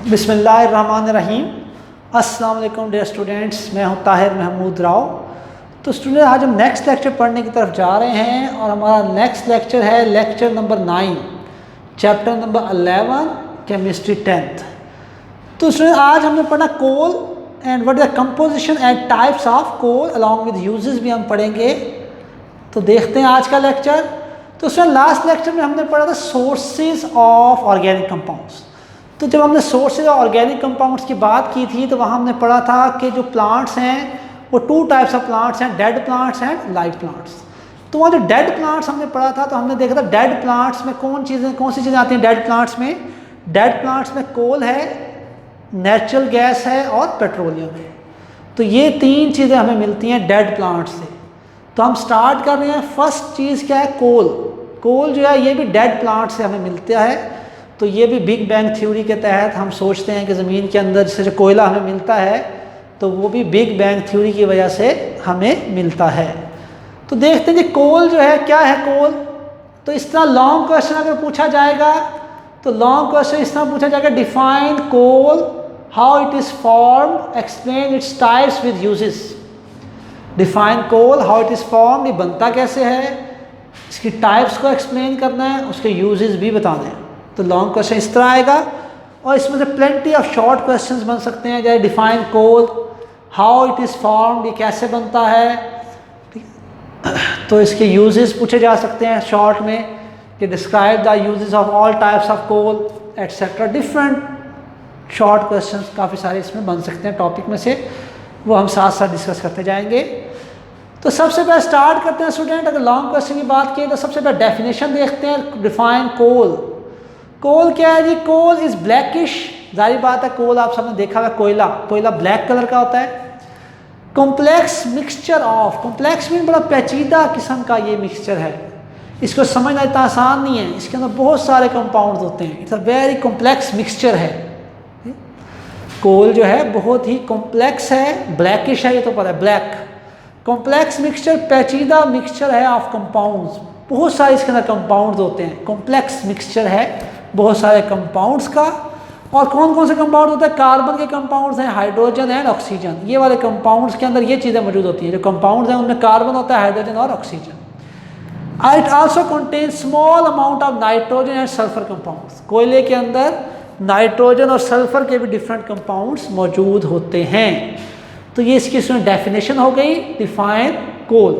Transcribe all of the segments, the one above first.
बिस्मिल्लाहिर्रहमानिर्रहीम। अस्सलाम वालेकुम डियर स्टूडेंट्स, मैं हूं ताहिर महमूद राव। तो स्टूडेंट, आज हम नेक्स्ट लेक्चर पढ़ने की तरफ जा रहे हैं और हमारा नेक्स्ट लेक्चर है lecture number 9, chapter number 11, chemistry 10th। तो स्टूडेंट, आज हमने पढ़ा coal and what is the composition and types of coal along with uses भी हम पढ़ेंगे। तो देखते हैं आज का लेक्चर। तो स्टूडेंट, लास्ट लेक्चर में हमने पढ़ा था सोर्सेज ऑफ ऑर्गेनिक कंपाउंड्स। तो जब हमने सोर्सेज ऑफ ऑर्गेनिक कंपाउंड्स की बात की थी तो वहाँ हमने पढ़ा था कि जो प्लांट्स हैं वो 2 टाइप्स ऑफ प्लांट्स हैं, dead plants and live plants. तो वहाँ जो डेड प्लांट्स हमने पढ़ा था तो हमने देखा था डेड प्लांट्स में कौन सी चीज़ें आती हैं। डेड प्लांट्स में कोल है, नेचुरल गैस है और पेट्रोलियम है। तो ये 3 चीज़ें हमें मिलती हैं डेड प्लांट से। तो हम स्टार्ट कर रहे हैं। फर्स्ट चीज़ क्या है? कोल जो है ये भी डेड प्लांट से हमें मिलता है। तो ये भी बिग बैंग थ्योरी के तहत हम सोचते हैं कि ज़मीन के अंदर से जो कोयला हमें मिलता है तो वो भी बिग बैंग थ्योरी की वजह से हमें मिलता है। तो देखते हैं कि कोल जो है क्या है कोल। तो इस तरह लॉन्ग क्वेश्चन अगर पूछा जाएगा तो लॉन्ग क्वेश्चन इस तरह पूछा जाएगा, define coal, how it is formed, explain its types with uses. Define coal, how it is formed, ये बनता कैसे है, इसकी टाइप्स को एक्सप्लेन करना है, उसके यूजेस भी बताने हैं। तो लॉन्ग क्वेश्चन इस तरह आएगा और इसमें से प्लेंटी ऑफ शॉर्ट क्वेश्चंस बन सकते हैं, जैसे define coal, how it is formed, ये कैसे बनता है। तो इसके यूजेस पूछे जा सकते हैं शॉर्ट में कि describe the uses of all types of coal etcetera. Different short questions काफ़ी सारे इसमें बन सकते हैं टॉपिक में से, वो हम साथ साथ डिस्कस करते जाएंगे। तो सबसे पहले स्टार्ट करते हैं स्टूडेंट। अगर लॉन्ग क्वेश्चन की बात की तो सबसे पहले डेफिनेशन देखते हैं। डिफाइन कोल, कोल क्या है जी? Coal is blackish. जाहिर बात है, कोल आप सबने देखा हुआ, कोयला ब्लैक कलर का होता है। Complex mixture of, complex mean बड़ा पेचीदा किस्म का ये मिक्सचर है। इसको समझना इतना आसान नहीं है, इसके अंदर बहुत सारे कंपाउंड्स होते हैं। It's a very complex mixture है। कोल जो है बहुत ही कॉम्प्लेक्स है, ब्लैकिश है, ये तो पता है, ब्लैक। कॉम्प्लेक्स मिक्सचर, पेचीदा मिक्सचर है ऑफ कंपाउंड्स। बहुत सारे इसके अंदर कंपाउंड्स होते हैं। कॉम्प्लेक्स मिक्सचर है बहुत सारे कंपाउंड्स का। और कौन कौन से कंपाउंड होते हैं? कार्बन के कंपाउंड्स हैं, हाइड्रोजन एंड ऑक्सीजन। ये वाले कंपाउंड्स के अंदर ये चीज़ें मौजूद होती हैं। जो कंपाउंड्स हैं उनमें कार्बन होता है, हाइड्रोजन और oxygen. It also contain small amount of nitrogen and sulphur compounds. कोयले के अंदर नाइट्रोजन और सल्फर के भी डिफरेंट कंपाउंड्स मौजूद होते हैं। तो ये इसकी इसमें डेफिनेशन हो गई। Define coal,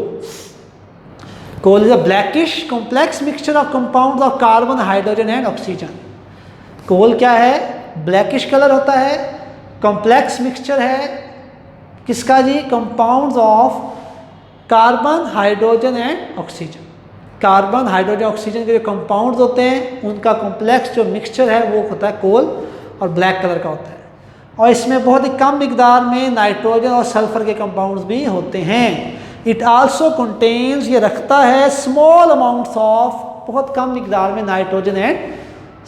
coal is a blackish complex mixture of compounds of carbon, hydrogen and oxygen. Coal क्या है? ब्लैकिश कलर होता है, कॉम्प्लेक्स मिक्सचर है किसका जी? Compounds of carbon, hydrogen and oxygen. Carbon, hydrogen, oxygen के जो कंपाउंड्स होते हैं उनका कॉम्प्लेक्स जो मिक्सचर है वो होता है कोल, और ब्लैक कलर का होता है। और इसमें बहुत ही कम मिकदार में नाइट्रोजन और सल्फर के कंपाउंड्स भी होते हैं। इट आल्सो कंटेन्स, ये रखता है, स्मॉल अमाउंट्स ऑफ, बहुत कम मिकदार में नाइट्रोजन एंड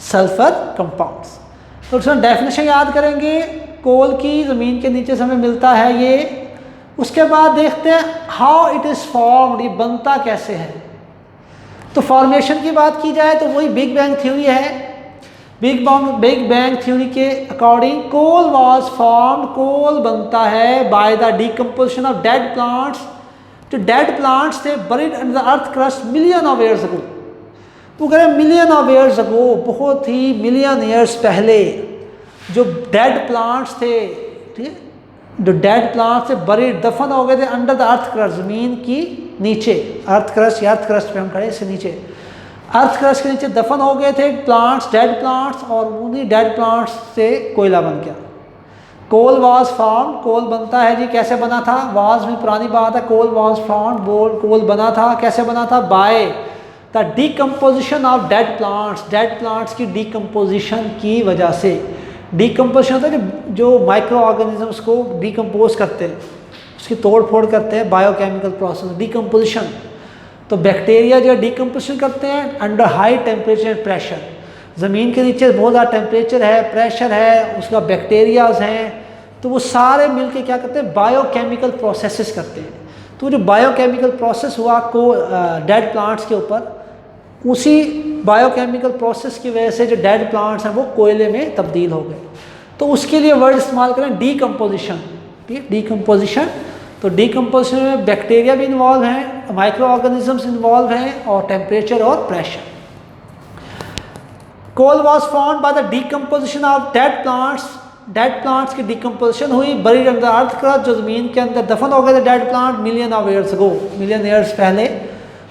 सल्फर कंपाउंड्स। तो उसमें डेफिनेशन याद करेंगे। कोल की ज़मीन के नीचे से हमें मिलता है ये। उसके बाद देखते हैं हाउ इट इज़ फॉर्म्ड, ये बनता कैसे है। तो फॉर्मेशन की बात की जाए तो वही बिग बैंग थ्योरी है। बिग बैंग थ्योरी के अकॉर्डिंग कोल वाज फॉर्म्ड, कोल बनता है by the decomposition of dead plants. जो डेड प्लांट्स थे buried under the earth crust million of years अगो। वो कह रहे हैं मिलियन ऑफ ईयर्स अगो, बहुत ही मिलियन ईयर्स पहले जो डेड प्लांट्स थे, ठीक है, जो डेड प्लांट्स थे बरीड, दफन हो गए थे अंडर द अर्थ क्रस्ट, ज़मीन की नीचे। अर्थ क्रस्ट या अर्थ क्रस्ट पे हम खड़े, इससे नीचे अर्थ क्रस्ट के नीचे दफन हो गए थे प्लांट्स, डेड प्लांट्स, और उन्हीं डेड प्लांट्स से कोयला बन गया। कोल वाज फॉर्म्ड, कोल बनता है जी। कैसे बना था? वाज में पुरानी बात है। कोल वाज फॉर्म्ड, कोल बना था। कैसे बना था? By the decomposition of dead plants, dead plants की डिकम्पोजिशन की वजह से। डिकम्पोजिशन होता है जो माइक्रो ऑर्गेनिजम्स को डिकम्पोज करते हैं, उसकी तोड़ फोड़ करते हैं, बायोकेमिकल प्रोसेस, डिकम्पोजिशन। तो बैक्टीरिया जो डिकम्पोजिशन करते हैं अंडर हाई टेम्परेचर प्रेशर। ज़मीन के नीचे बहुत ज़्यादा टेम्परेचर है, प्रेशर है, उसका बैक्टीरियाज हैं, तो वो सारे मिलके क्या करते हैं? बायोकेमिकल प्रोसेसेस करते हैं। तो जो बायोकेमिकल प्रोसेस हुआ को डेड प्लांट्स के ऊपर, उसी बायोकेमिकल प्रोसेस की वजह से जो डेड प्लांट्स हैं वो कोयले में तब्दील हो गए। तो उसके लिए वर्ड इस्तेमाल करें डीकम्पोजिशन। ठीक है, डीकम्पोजिशन। तो डीकम्पोजिशन में बैक्टीरिया भी इन्वॉल्व हैं, माइक्रो ऑर्गेनिजम्स इन्वॉल्व हैं, और टेम्परेचर और pressure. Coal was found by the decomposition of dead plants. Dead plants की डीकम्पोजिशन हुई बरीड अंडर अर्थ क्रस्ट, जो ज़मीन के अंदर दफन हो गए थे dead plant million of years ago. Million years पहले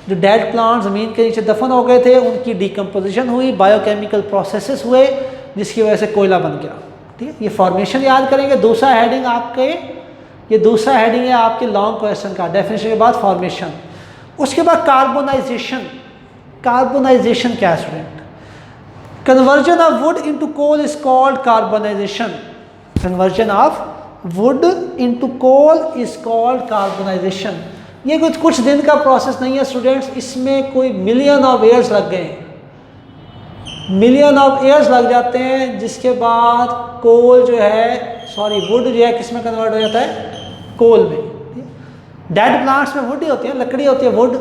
जो डेड प्लांट ज़मीन के नीचे दफन हो गए थे उनकी डीकम्पोजिशन हुई, बायोकेमिकल प्रोसेसेस हुए जिसकी वजह से कोयला बन गया। ठीक है, ये फॉर्मेशन याद करेंगे। दूसरा हेडिंग आपके, ये दूसरा हेडिंग है आपके लॉन्ग क्वेश्चन का। डेफिनेशन के बाद फॉर्मेशन, उसके बाद कार्बोनाइजेशन। कार्बोनाइजेशन क्या है student? Conversion of wood into coal is called carbonisation. Conversion of wood into coal is called carbonisation. ये कुछ दिन का प्रोसेस नहीं है स्टूडेंट्स, इसमें कोई मिलियन ऑफ ईयर्स लग गए हैं, मिलियन ऑफ ईयर्स लग जाते हैं, जिसके बाद कोल जो है, सॉरी वुड जो है किस में कन्वर्ट हो जाता है? कोल में। डेड प्लांट्स में वुड ही होती है, लकड़ी होती है वुड।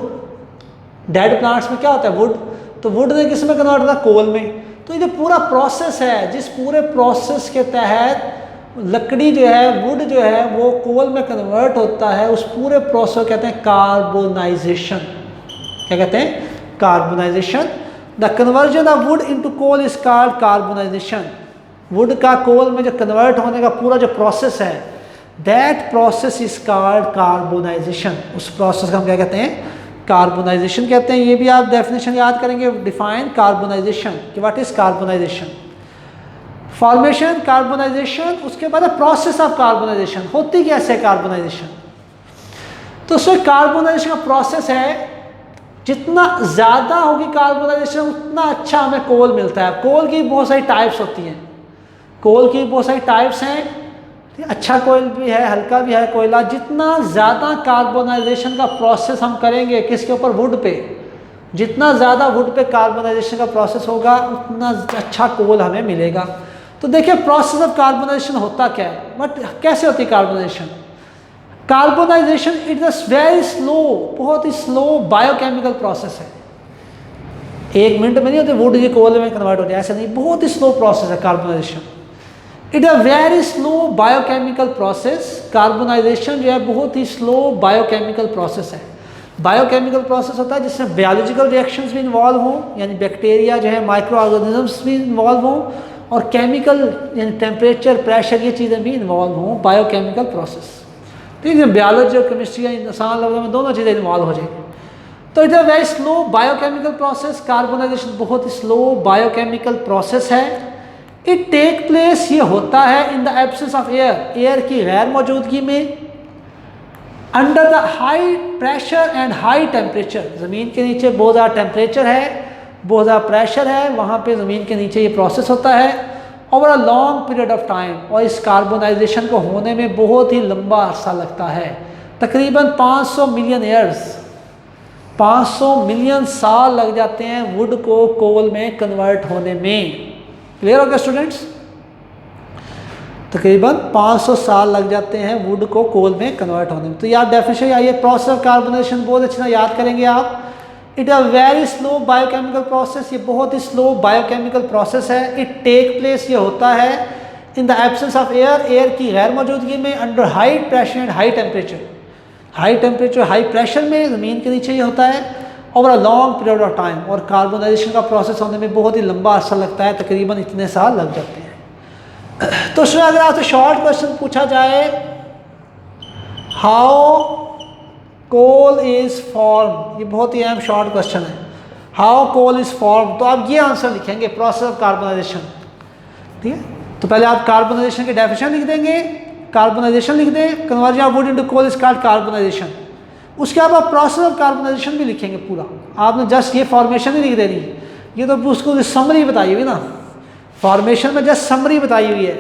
डेड प्लांट्स में क्या होता है? वुड। तो वुड ने किस में कन्वर्ट होता है? कोल में। तो ये जो पूरा प्रोसेस है, जिस पूरे प्रोसेस के तहत लकड़ी जो है, वुड जो है वो कोल में कन्वर्ट होता है, उस पूरे प्रोसेस को कहते हैं कार्बोनाइजेशन। क्या कहते हैं? Carbonisation. The conversion of wood into coal is called carbonisation. Wood का कोल में जो कन्वर्ट होने का पूरा जो प्रोसेस है, that process is called carbonisation. उस प्रोसेस का हम क्या कहते हैं? कार्बोनाइजेशन कहते हैं। ये भी आप डेफिनेशन याद करेंगे, डिफाइन कार्बोनाइजेशन कि what is carbonisation. Formation, carbonisation, उसके बाद प्रोसेस ऑफ कार्बोनाइजेशन। होती कैसे कार्बोनाइजेशन? तो उसमें कार्बोनाइजेशन का प्रोसेस है, जितना ज़्यादा होगी कार्बोनाइजेशन उतना अच्छा हमें कोल मिलता है। कोल की बहुत सारी टाइप्स होती हैं, कोल की बहुत सारी टाइप्स हैं। अच्छा कोयल भी है, हल्का भी है कोयला। जितना ज़्यादा कार्बोनाइजेशन का प्रोसेस हम करेंगे किसके ऊपर? वुड पे। जितना ज़्यादा वुड पे कार्बोनाइजेशन का प्रोसेस होगा उतना अच्छा कोल हमें मिलेगा। तो देखिए प्रोसेस ऑफ कार्बोनाइजेशन होता क्या है, बट कैसे होती है carbonisation? Carbonisation it is very slow, बहुत ही स्लो बायोकेमिकल प्रोसेस है। 1 मिनट में नहीं होते वुड ये कोल में कन्वर्ट होते, ऐसा नहीं, बहुत ही स्लो प्रोसेस है carbonisation. It a very slow biochemical process. Carbonisation जो है बहुत ही स्लो बायोकेमिकल प्रोसेस है। बायोकेमिकल प्रोसेस होता है जिसमें बायोलॉजिकल रिएक्शंस भी इन्वॉल्व हों, यानी बैक्टीरिया जो है, माइक्रो ऑर्गेनिजम्स भी इन्वॉल्व हों, और केमिकल यानी टेम्परेचर, प्रेशर, ये चीज़ें भी इन्वॉल्व हों बायोकेमिकल प्रोसेस। ठीक है, बायोलॉजी और केमिस्ट्री या इंसान लेवल में दोनों चीज़ें इन्वॉल्व हो जाएंगी। तो it a very slow biochemical process. Carbonisation बहुत ही स्लो बायोकेमिकल प्रोसेस है। इट टेक प्लेस, ये होता है in the absence of air, air की गैर मौजूदगी में, under the high pressure and high temperature. ज़मीन के नीचे बहुत ज़्यादा टेम्परेचर है, बहुत ज़्यादा प्रेशर है, वहाँ पे ज़मीन के नीचे ये प्रोसेस होता है over a long period of time. और इस कार्बोनाइजेशन को होने में बहुत ही लंबा अरसा लगता है, तकरीबन 500 मिलियन ईयर्स, 500 मिलियन साल लग जाते हैं वुड को कोल में कन्वर्ट होने में। क्लियर हो गया स्टूडेंट्स? तकरीबन 500 साल लग जाते हैं वुड को कोल में कन्वर्ट होने में। तो यार डेफिनेशन आइए, प्रोसेस ऑफ कार्बोनाइजेशन बहुत अच्छी तरह याद करेंगे आप। It a very slow biochemical process, ये बहुत ही स्लो बायोकेमिकल प्रोसेस है। इट टेक प्लेस, ये होता है in the absence of air, air की गैर मौजूदगी में, under high pressure and high temperature, high temperature high pressure में, ज़मीन के नीचे ये होता है over a long period of time. और कार्बोनाइजेशन का प्रोसेस होने में बहुत ही लंबा अर्सा लगता है, तकरीबन इतने साल लग जाते हैं। तो उसमें अगर आपसे शॉर्ट क्वेश्चन पूछा जाए, हाउ कोल इज फॉर्म, ये बहुत ही अहम शॉर्ट क्वेश्चन है, हाउ कोल इज फॉर्म, तो आप ये आंसर लिखेंगे, प्रोसेस ऑफ कार्बोनाइजेशन। ठीक है, तो पहले आप कार्बोनाइजेशन की डेफिनेशन लिख देंगे, कार्बोनाइजेशन लिख दें, conversion of wood into coal is called carbonisation. उसके बाद आप प्रोसेस ऑफ कार्बोनाइजेशन भी लिखेंगे पूरा। आपने जस्ट ये फॉर्मेशन ही लिख देनी, ये तो उसको समरी बताई हुई ना, फॉर्मेशन में जस्ट समरी बताई हुई है।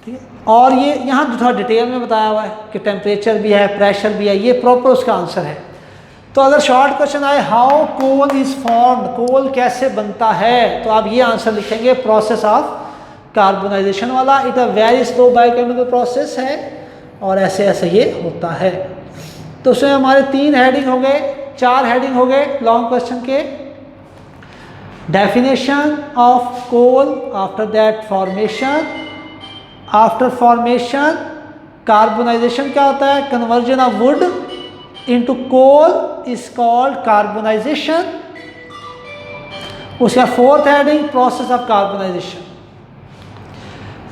ठीक है, और ये यहाँ थोड़ा डिटेल में बताया हुआ है कि टेम्परेचर भी है, प्रेशर भी है, ये प्रॉपर उसका आंसर है। तो अगर शॉर्ट क्वेश्चन आए हाउ कोल इज फॉर्म्ड, कोल कैसे बनता है, तो आप ये आंसर लिखेंगे प्रोसेस ऑफ कार्बोनाइजेशन वाला। It a very slow biochemical process है और ऐसे ऐसे ये होता है। तो उसमें हमारे 3 हेडिंग हो गए, 4 हेडिंग हो गए लॉन्ग क्वेश्चन के। Definition of coal, after that formation, after formation carbonization क्या होता है, conversion of wood into coal is called carbonization. उसका fourth heading process of carbonization.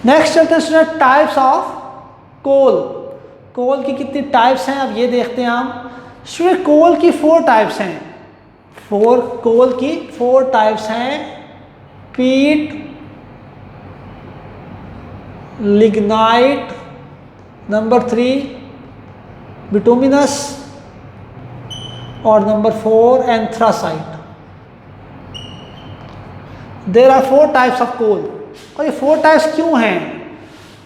Next चलते हैं student types of coal. Coal की कितनी टाइप्स हैं अब ये देखते हैं हम। स्टूडेंट कोल की 4 टाइप्स हैं। कोल की 4 टाइप्स हैं। पीट, लिग्नाइट, नंबर 3 बिटुमिनस और number 4 anthracite. There are 4 types of coal. और ये 4 टाइप्स क्यों हैं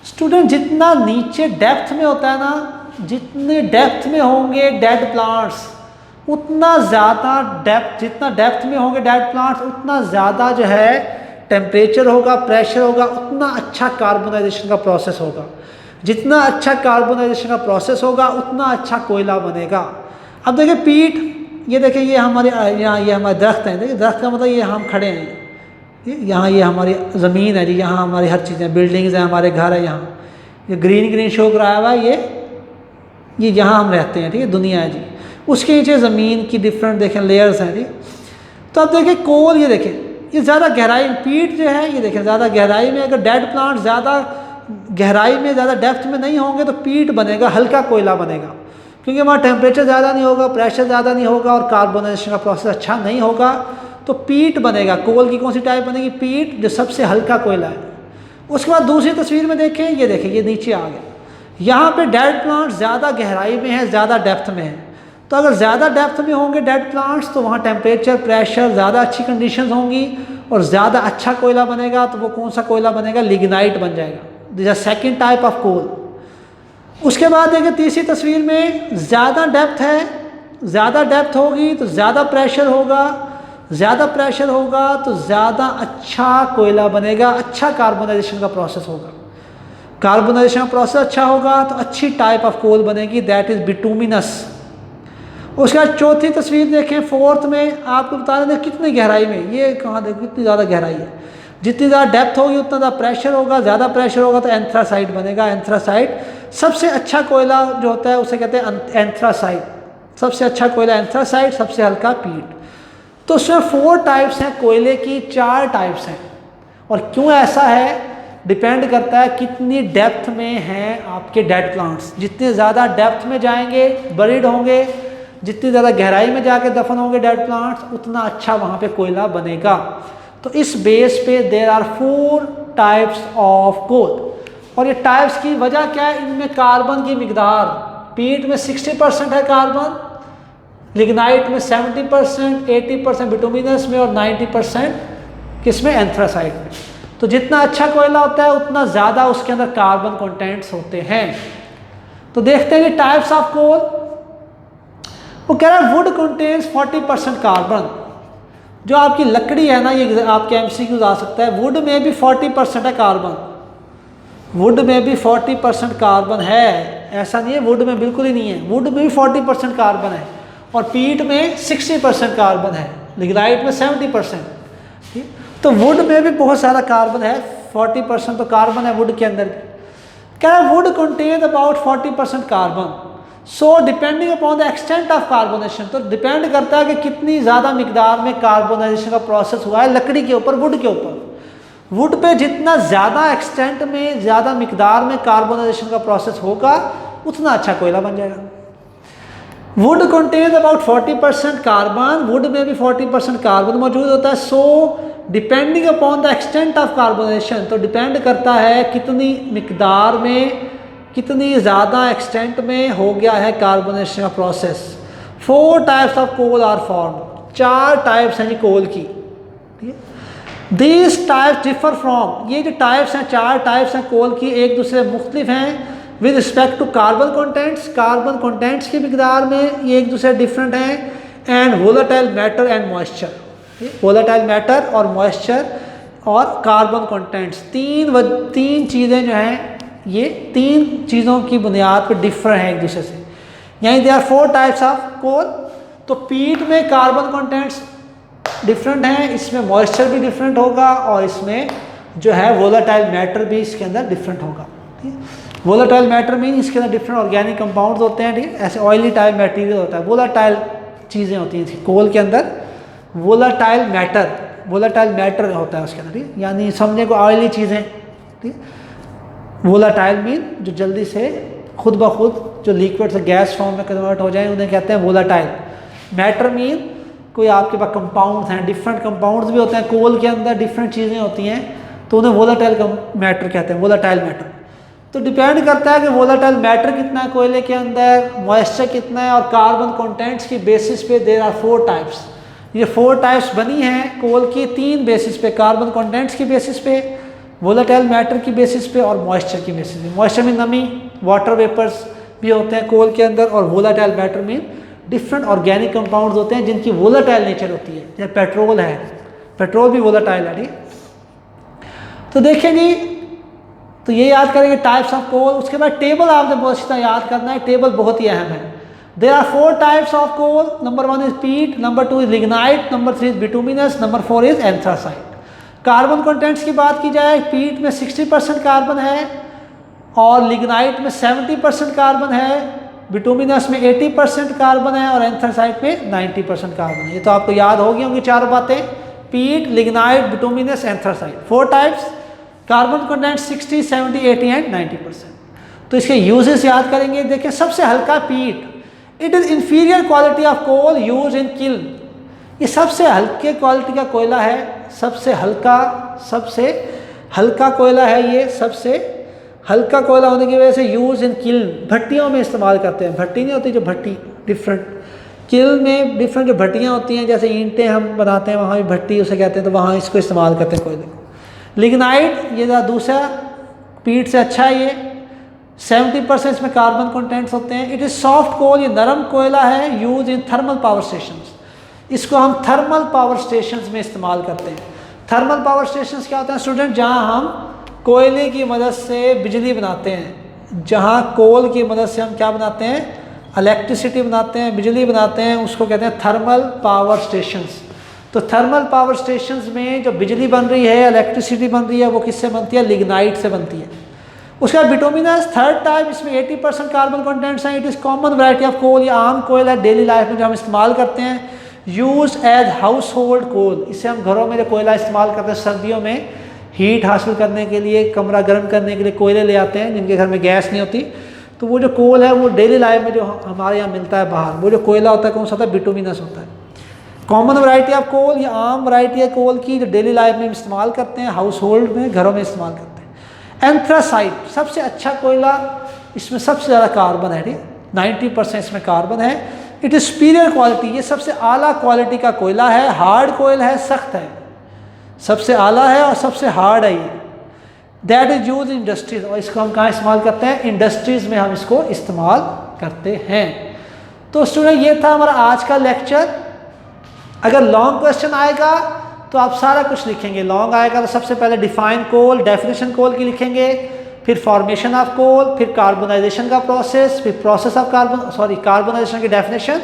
स्टूडेंट, जितना नीचे डेप्थ में होता है ना, जितने डेप्थ में होंगे डेड प्लांट्स उतना ज़्यादा डेप्थ, जितना डेप्थ में होंगे डेड प्लांट्स उतना ज़्यादा जो है टेम्परेचर होगा, प्रेशर होगा, उतना अच्छा कार्बोनाइजेशन का प्रोसेस होगा। जितना अच्छा कार्बोनाइजेशन का प्रोसेस होगा उतना अच्छा कोयला बनेगा। अब देखिए पीट, ये देखिए ये हमारे यहाँ ये हमारे दरख्त हैं। देखिए दरख्त का मतलब ये हम खड़े हैं, यहाँ ये हमारी ज़मीन है जी, यहाँ हमारी हर चीज़ें, बिल्डिंग्स हैं, हमारे घर है। यहाँ ये ग्रीन ग्रीन शो कराया हुआ है, ये यहाँ हम रहते हैं, ठीक है, दुनिया है जी। उसके नीचे ज़मीन की डिफरेंट देखें लेयर्स हैं जी। तो अब देखिए कोल, ये देखें ये ज़्यादा गहराई, पीट जो है ये देखें ज़्यादा गहराई में, अगर डेड प्लांट ज़्यादा गहराई में ज़्यादा डेप्थ में नहीं होंगे तो पीट बनेगा, हल्का कोयला बनेगा, क्योंकि वहाँ टेम्परेचर ज़्यादा नहीं होगा, प्रेशर ज़्यादा नहीं होगा और कार्बोनाइजेशन का प्रोसेस अच्छा नहीं होगा, तो पीट बनेगा। कोल की कौन सी टाइप बनेगी, पीट, जो सबसे हल्का कोयला है। उसके बाद दूसरी तस्वीर में देखें, ये देखें ये नीचे आ गया, यहाँ पे डेड प्लांट ज़्यादा गहराई में है, ज़्यादा डेप्थ में है। तो अगर ज़्यादा डेप्थ में होंगे डेड प्लांट्स तो वहाँ टेम्परेचर, प्रेशर, ज़्यादा अच्छी कंडीशंस होंगी और ज़्यादा अच्छा कोयला बनेगा। तो वो कौन सा कोयला बनेगा, लिग्नाइट बन जाएगा। This is second type of coal. उसके बाद देखिए तीसरी तस्वीर में, ज़्यादा डेप्थ है, ज़्यादा डेप्थ होगी तो ज़्यादा प्रेशर होगा, ज़्यादा प्रेशर होगा तो ज़्यादा अच्छा कोयला बनेगा, अच्छा कार्बोनाइजेशन का प्रोसेस होगा। कार्बोनाइजेशन का प्रोसेस अच्छा होगा तो अच्छी टाइप ऑफ कोल बनेगी, दैट इज़ बिटुमिनस। उसके बाद चौथी तस्वीर देखें, फोर्थ में आपको बता दें कितनी गहराई में, ये कहाँ देखो कितनी ज़्यादा गहराई है। जितनी ज़्यादा डेप्थ होगी उतना ज़्यादा प्रेशर होगा, ज़्यादा प्रेशर होगा तो एंथ्रासाइट बनेगा। एंथ्रासाइट सबसे अच्छा कोयला जो होता है उसे कहते हैं एंथ्रासाइट। सबसे अच्छा कोयला एंथ्रासाइट, सबसे हल्का पीट। तो उसमें 4 टाइप्स हैं कोयले की, 4 टाइप्स हैं। और क्यों ऐसा है डिपेंड करता है कितनी डेप्थ में हैं आपके डेड प्लांट्स। जितने ज़्यादा डेप्थ में जाएंगे, बरीड होंगे, जितनी ज़्यादा गहराई में जाके दफन होंगे डेड प्लांट्स, उतना अच्छा वहाँ पे कोयला बनेगा। तो इस बेस पे there are 4 types of coal. और ये टाइप्स की वजह क्या है, इनमें कार्बन की मिकदार, पीट में 60% है कार्बन, लिग्नाइट में 70%, 80% बिटुमिनस में और 90% किसमें, एंथ्रासाइट में। तो जितना अच्छा कोयला होता है उतना ज़्यादा उसके अंदर कार्बन कंटेंट्स होते हैं। तो देखते हैं कि टाइप्स ऑफ कोल। वो कह रहा है वुड कंटेन्स 40% कार्बन। जो आपकी लकड़ी है ना, ये आपके एमसीक्यूज आ सकता है, वुड में भी 40% है कार्बन। वुड में भी 40% कार्बन है, ऐसा नहीं है वुड में बिल्कुल ही नहीं है, वुड में भी 40% कार्बन है। और पीट में 60% कार्बन है, लिग्नाइट में 70%। ठीक, तो वुड में भी बहुत सारा कार्बन है, 40% तो कार्बन है वुड के अंदर। क्या है, would contain about 40% carbon. So depending upon the extent of carbonation, तो डिपेंड करता है कि कितनी ज़्यादा मिकदार में कार्बोनाइजेशन का प्रोसेस हुआ है लकड़ी के ऊपर, वुड के ऊपर। वुड पे जितना ज़्यादा एक्सटेंट में, ज़्यादा मिकदार में कार्बोनाइजेशन का प्रोसेस होगा उतना अच्छा कोयला बन जाएगा। Would contain about 40% carbon, would में भी 40% कार्बन मौजूद होता है। So depending upon the extent of carbonation, तो डिपेंड करता है कितनी मिकदार में, कितनी ज़्यादा एक्सटेंट में हो गया है कार्बोनेशन का process. 4 types of coal are formed, 4 types हैं जी कोल की। दीज टाइप्स डिफर फ्रॉम, ये जो टाइप्स हैं, 4 टाइप्स हैं कोल की, एक दूसरे मुख्तलिफ हैं with respect to carbon contents. Carbon contents की मिकदार में ये एक दूसरे डिफरेंट हैं। And volatile matter and moisture, volatile matter और मॉइस्चर और कार्बन कंटेंट्स, तीन चीज़ें जो हैं, ये 3 चीज़ों की बुनियाद पर डिफर हैं एक दूसरे से। यानी they are 4 types of coal. तो पीट में कार्बन कंटेंट्स डिफरेंट हैं, इसमें मॉइस्चर भी डिफरेंट होगा और इसमें जो है वोलेटाइल मैटर भी इसके अंदर डिफरेंट होगा। वोलेटाइल मैटर मीन इसके अंदर डिफरेंट ऑर्गेनिक कंपाउंड्स होते हैं, ठीक है। ऐसे ऑयली टाइप मटेरियल होता है, वोलेटाइल चीज़ें होती हैं कोल के अंदर, वोलेटाइल मैटर होता है उसके अंदर, ठीक, यानी समझने को ऑयली चीज़ें, ठीक। वोलेटाइल मीन जो जल्दी से खुद ब खुद जो लिक्विड से गैस फॉर्म में कन्वर्ट हो जाए उन्हें कहते हैं वोलेटाइल। मैटर मीन कोई आपके पास कंपाउंड्स हैं, डिफरेंट कंपाउंड्स भी होते हैं कोल के अंदर, डिफरेंट चीज़ें होती हैं, तो उन्हें वोलेटाइल मैटर कहते हैं, वोलेटाइल मैटर। तो डिपेंड करता है कि वोलेटाइल मैटर कितना है कोयले के अंदर, मॉइस्चर कितना है, और कार्बन कंटेंट्स की बेसिस पे देयर आर 4 टाइप्स। ये 4 टाइप्स बनी हैं कोल की 3 बेसिस पे, कार्बन कंटेंट्स की बेसिस पे, वोलेटाइल मैटर की बेसिस पे और मॉइस्चर की बेसिस पे। मॉइस्चर में नमी, वाटर वेपर्स भी होते हैं कोल के अंदर, और वोलेटाइल मैटर में डिफरेंट ऑर्गेनिक कंपाउंड्स होते हैं जिनकी वोलेटाइल नेचर होती है, जैसे पेट्रोल है, पेट्रोल भी वोलेटाइल है, ठीक। तो देखेंगे, तो ये याद करेंगे टाइप्स ऑफ कोल। उसके बाद टेबल आपने बहुत सीधा याद करना है, टेबल बहुत ही अहम है। There are 4 types of coal, number 1 is peat, number 2 is lignite, number 3 is bituminous, number 4 is anthracite. Carbon contents की बात की जाए, पीट में 60% कार्बन है, और लिग्नाइट में 70% कार्बन है, बिटुमिनस में 80% कार्बन है, और एंथ्रासाइट में 90% कार्बन है। ये तो आपको याद होगी होंगी 4 बातें, पीट, lignite, bituminous, anthracite, 4 types, carbon content 60, 70, 80 and 90%। तो इसके यूजेस याद करेंगे। देखिए, सबसे हल्का peat, it is inferior quality of coal use in kiln. ये सबसे हल्के क्वालिटी का कोयला है, सबसे हल्का कोयला है ये, सबसे हल्का कोयला होने की वजह से यूज इन किल्न, भट्टियों में इस्तेमाल करते हैं। भट्टी नहीं होती जो भट्टी, डिफरेंट किल्न में डिफरेंट जो भट्टियाँ होती हैं, जैसे ईंटें हम बनाते हैं वहाँ भी भट्टी उसे कहते हैं, तो वहाँ इसको इस्तेमाल करते हैं कोयले को। लिग्नाइट ये दूसरा पीट से अच्छा है, ये 70% इसमें कार्बन कंटेंट्स होते हैं। इट इज़ सॉफ्ट कोल, ये नरम कोयला है, use in thermal power stations. इसको हम थर्मल पावर स्टेशंस में इस्तेमाल करते हैं। थर्मल पावर स्टेशंस क्या होते हैं स्टूडेंट? जहाँ हम कोयले की मदद से बिजली बनाते हैं, जहाँ कोल की मदद से हम क्या बनाते हैं, इलेक्ट्रिसिटी बनाते हैं, बिजली बनाते हैं, उसको कहते हैं थर्मल पावर स्टेशंस। तो थर्मल पावर स्टेशंस में जो बिजली बन रही है, इलेक्ट्रिसिटी बन रही है, वो किससे बनती है? लिग्नाइट से बनती है। उसका बिटुमिनस थर्ड टाइप, इसमें 80% कार्बन कंटेंट्स हैं। It is common variety of coal, ये आम कोयल है डेली लाइफ में जो हम इस्तेमाल करते हैं। यूज एज हाउस होल्ड कोल, इससे हम घरों में जो कोयला इस्तेमाल करते हैं सर्दियों में हीट हासिल करने के लिए, कमरा गर्म करने के लिए कोयले ले आते हैं जिनके घर में गैस नहीं होती, तो वो जो कोल है वो डेली लाइफ में जो हमारे यहाँ मिलता है बाहर, वो जो कोयला होता है कौन सा होता है? बिटुमिनस होता है। कॉमन वैरायटी ऑफ कोल, ये आम वैरायटी है कोल की जो डेली लाइफ में इस्तेमाल करते हैं, हाउस होल्ड में, घरों में इस्तेमाल करते हैं। एंथ्रासाइट सबसे अच्छा कोयला, इसमें सबसे ज़्यादा कार्बन है, ठीक, 90% इसमें कार्बन है। इट इज़ सुपीरियर क्वालिटी, ये सबसे आला क्वालिटी का कोयला है। हार्ड कोयल है, सख्त है, सबसे आला है और सबसे हार्ड है ये। That is use in industries, और इसको हम कहाँ इस्तेमाल करते हैं? इंडस्ट्रीज़ में हम इसको इस्तेमाल करते हैं। तो स्टूडेंट ये था हमारा आज का लेक्चर। अगर लॉन्ग क्वेश्चन आएगा तो आप सारा कुछ लिखेंगे। लॉन्ग आएगा तो सबसे पहले डिफाइन कोल, डेफिनेशन कोल की लिखेंगे, फिर फॉर्मेशन ऑफ कोल, फिर कार्बोनाइजेशन का प्रोसेस, फिर प्रोसेस ऑफ कार्बोनाइजेशन की डेफिनेशन,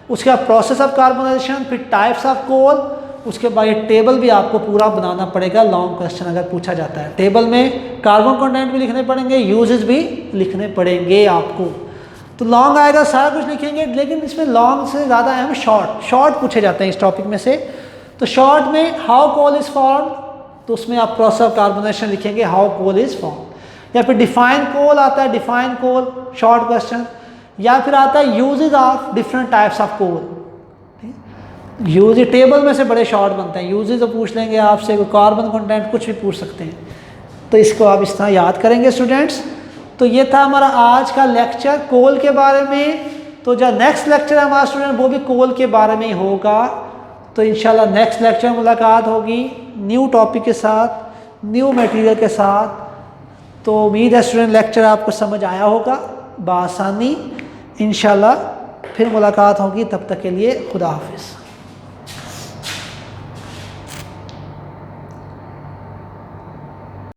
उसके बाद प्रोसेस ऑफ कार्बोनाइजेशन, फिर टाइप्स ऑफ कोल। उसके बाद ये टेबल भी आपको पूरा बनाना पड़ेगा लॉन्ग क्वेश्चन अगर पूछा जाता है। टेबल में कार्बन कंटेंट भी लिखने पड़ेंगे, यूजेस भी लिखने पड़ेंगे आपको। तो लॉन्ग आएगा सारा कुछ लिखेंगे, लेकिन इसमें लॉन्ग से ज़्यादा अहम शॉर्ट पूछे जाते हैं इस टॉपिक में से। तो शॉर्ट में हाउ कोल इज़ फॉर्म, तो उसमें आप प्रोसेस ऑफ कार्बोनेशन लिखेंगे, हाउ कोल इज़ फॉर्म। या फिर डिफाइन कोल आता है, डिफाइन कोल शॉर्ट क्वेश्चन। या फिर आता है uses of different types of coal. Use table में से बड़े शॉर्ट बनते हैं, यूजेज तो पूछ लेंगे आपसे, कार्बन कंटेंट कुछ भी पूछ सकते हैं। तो इसको आप इस तरह याद करेंगे स्टूडेंट्स। तो ये था हमारा आज का लेक्चर कोल के बारे में। तो जो नेक्स्ट लेक्चर है हमारा स्टूडेंट वो भी कोल के बारे में ही होगा। तो इंशाल्लाह नेक्स्ट लेक्चर में मुलाकात होगी न्यू टॉपिक के साथ, न्यू मटेरियल के साथ। तो उम्मीद है स्टूडेंट लेक्चर आपको समझ आया होगा बआसानी। इंशाल्लाह फिर मुलाकात होगी, तब तक के लिए खुदा हाफिज़।